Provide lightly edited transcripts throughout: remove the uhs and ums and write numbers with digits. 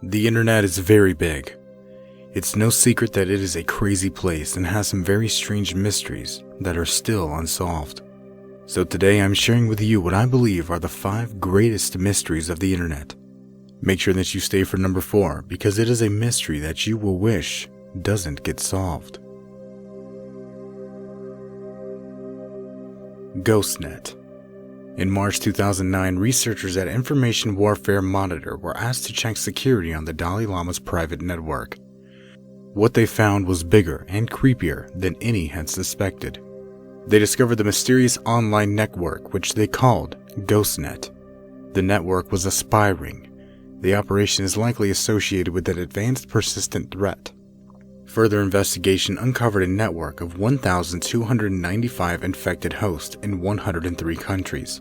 The internet is very big. It's no secret that it is a crazy place and has some very strange mysteries that are still unsolved. So today I'm sharing with you what I believe are the 5 greatest mysteries of the internet. Make sure that you stay for number 4 because it is a mystery that you will wish doesn't get solved. GhostNet. In March 2009, researchers at Information Warfare Monitor were asked to check security on the Dalai Lama's private network. What they found was bigger and creepier than any had suspected. They discovered the mysterious online network, which they called GhostNet. The network was a spy ring. The operation is likely associated with an advanced persistent threat. Further investigation uncovered a network of 1,295 infected hosts in 103 countries.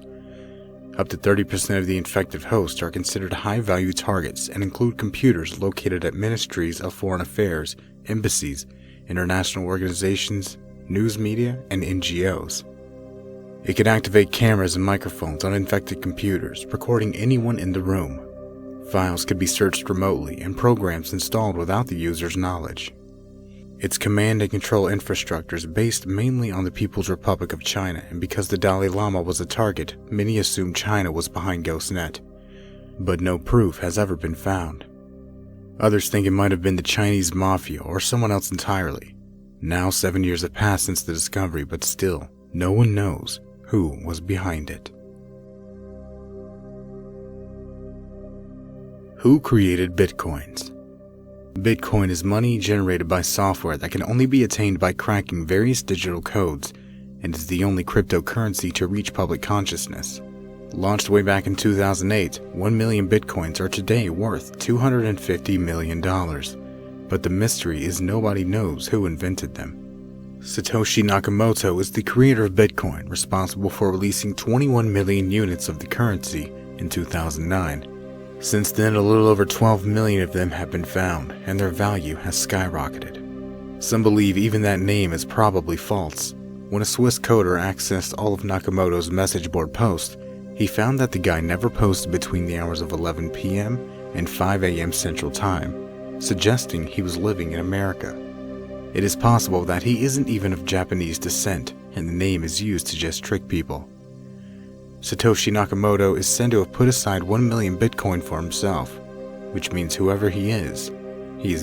Up to 30% of the infected hosts are considered high-value targets and include computers located at ministries of foreign affairs, embassies, international organizations, news media, and NGOs. It could activate cameras and microphones on infected computers, recording anyone in the room. Files could be searched remotely and programs installed without the user's knowledge. Its command and control infrastructure is based mainly on the People's Republic of China, and because the Dalai Lama was a target, many assumed China was behind GhostNet. But no proof has ever been found. Others think it might have been the Chinese mafia or someone else entirely. Now 7 years have passed since the discovery, but still, no one knows who was behind it. Who created Bitcoins? Bitcoin is money generated by software that can only be attained by cracking various digital codes, and is the only cryptocurrency to reach public consciousness. Launched way back in 2008, 1 million Bitcoins are today worth $250 million. But the mystery is nobody knows who invented them. Satoshi Nakamoto is the creator of Bitcoin, responsible for releasing 21 million units of the currency in 2009. Since then, a little over 12 million of them have been found, and their value has skyrocketed. Some believe even that name is probably false. When a Swiss coder accessed all of Nakamoto's message board posts, he found that the guy never posted between the hours of 11 p.m. and 5 a.m. Central Time, suggesting he was living in America. It is possible that he isn't even of Japanese descent, and the name is used to just trick people. Satoshi Nakamoto is said to have put aside 1 million Bitcoin for himself, which means whoever he is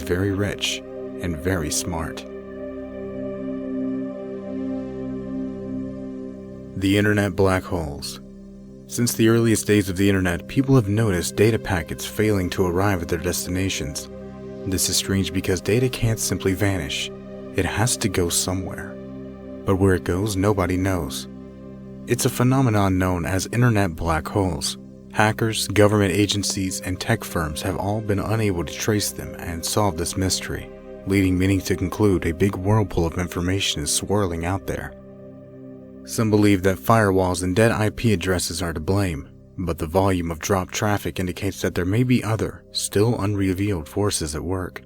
very rich and very smart. The Internet Black Holes. Since the earliest days of the Internet, people have noticed data packets failing to arrive at their destinations. This is strange because data can't simply vanish. It has to go somewhere. But where it goes, nobody knows. It's a phenomenon known as Internet black holes. Hackers, government agencies, and tech firms have all been unable to trace them and solve this mystery, leading many to conclude a big whirlpool of information is swirling out there. Some believe that firewalls and dead IP addresses are to blame, but the volume of dropped traffic indicates that there may be other, still unrevealed forces at work.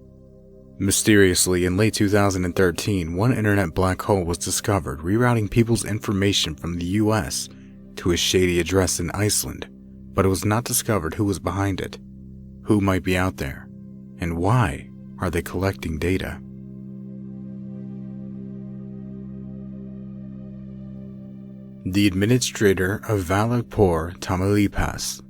Mysteriously, in late 2013, one internet black hole was discovered rerouting people's information from the US to a shady address in Iceland, but it was not discovered who was behind it. Who might be out there? And why are they collecting data? The administrator of Valorpur, Tamaulipas.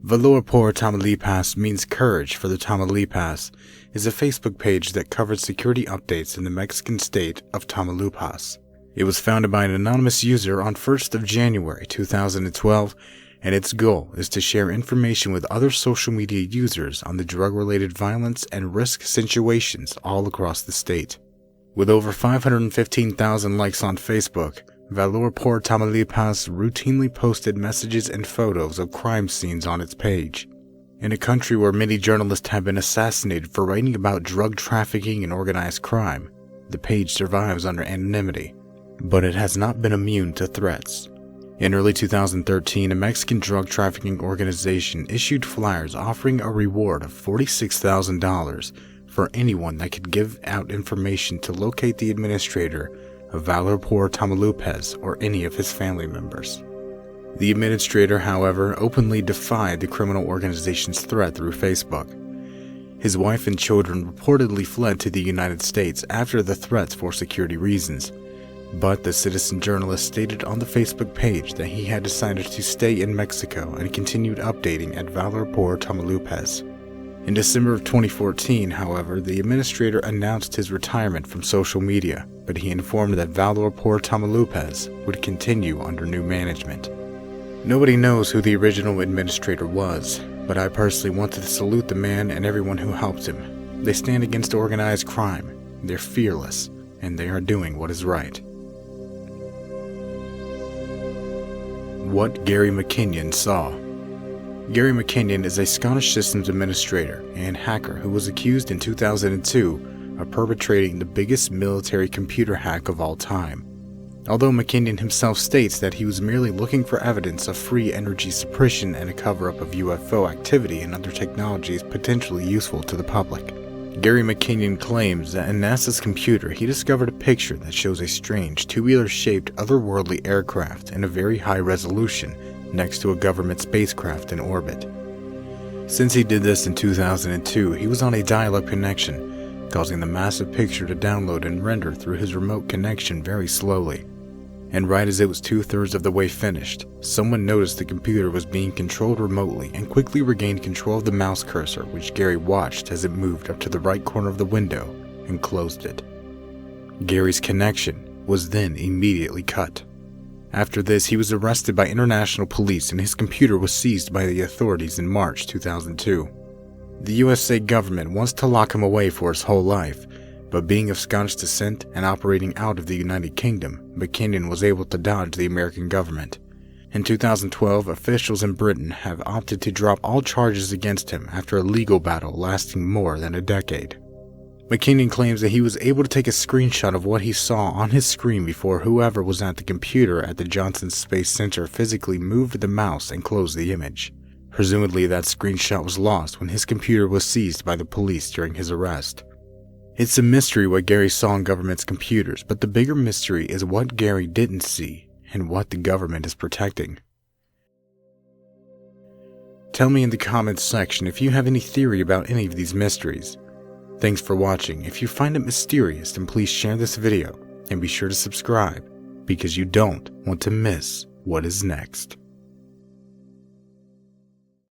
Valorpur, Tamaulipas means courage for the Tamaulipas is a Facebook page that covers security updates in the Mexican state of Tamaulipas. It was founded by an anonymous user on 1st of January 2012, and its goal is to share information with other social media users on the drug-related violence and risk situations all across the state. With over 515,000 likes on Facebook, Valorpur, Tamaulipas routinely posted messages and photos of crime scenes on its page. In a country where many journalists have been assassinated for writing about drug trafficking and organized crime, the page survives under anonymity, but it has not been immune to threats. In early 2013, a Mexican drug trafficking organization issued flyers offering a reward of $46,000 for anyone that could give out information to locate the administrator of Valorpur, Tamaulipas, or any of his family members. The administrator, however, openly defied the criminal organization's threat through Facebook. His wife and children reportedly fled to the United States after the threats for security reasons. But the citizen journalist stated on the Facebook page that he had decided to stay in Mexico and continued updating at Valor por Tamaulipas. In December of 2014, however, the administrator announced his retirement from social media, but he informed that Valor por Tamaulipas would continue under new management. Nobody knows who the original administrator was, but I personally wanted to salute the man and everyone who helped him. They stand against organized crime, they're fearless, and they are doing what is right. What Gary Mckinnon saw. Gary Mckinnon is a Scottish systems administrator and hacker who was accused in 2002 of perpetrating the biggest military computer hack of all time. Although Mckinnon himself states that he was merely looking for evidence of free energy suppression and a cover-up of UFO activity and other technologies potentially useful to the public. Gary Mckinnon claims that in NASA's computer he discovered a picture that shows a strange two-wheeler-shaped otherworldly aircraft in a very high resolution next to a government spacecraft in orbit. Since he did this in 2002, he was on a dial-up connection, causing the massive picture to download and render through his remote connection very slowly. And right as it was 2/3 of the way finished, someone noticed the computer was being controlled remotely and quickly regained control of the mouse cursor, which Gary watched as it moved up to the right corner of the window and closed it. Gary's connection was then immediately cut. After this, he was arrested by international police and his computer was seized by the authorities in March 2002. The USA government wants to lock him away for his whole life, but being of Scottish descent and operating out of the United Kingdom, Mckinnon was able to dodge the American government. In 2012, officials in Britain have opted to drop all charges against him after a legal battle lasting more than a decade. Mckinnon claims that he was able to take a screenshot of what he saw on his screen before whoever was at the computer at the Johnson Space Center physically moved the mouse and closed the image. Presumably that screenshot was lost when his computer was seized by the police during his arrest. It's a mystery what Gary saw on government's computers, but the bigger mystery is what Gary didn't see and what the government is protecting. Tell me in the comments section if you have any theory about any of these mysteries. Thanks for watching. If you find it mysterious, then please share this video and be sure to subscribe because you don't want to miss what is next.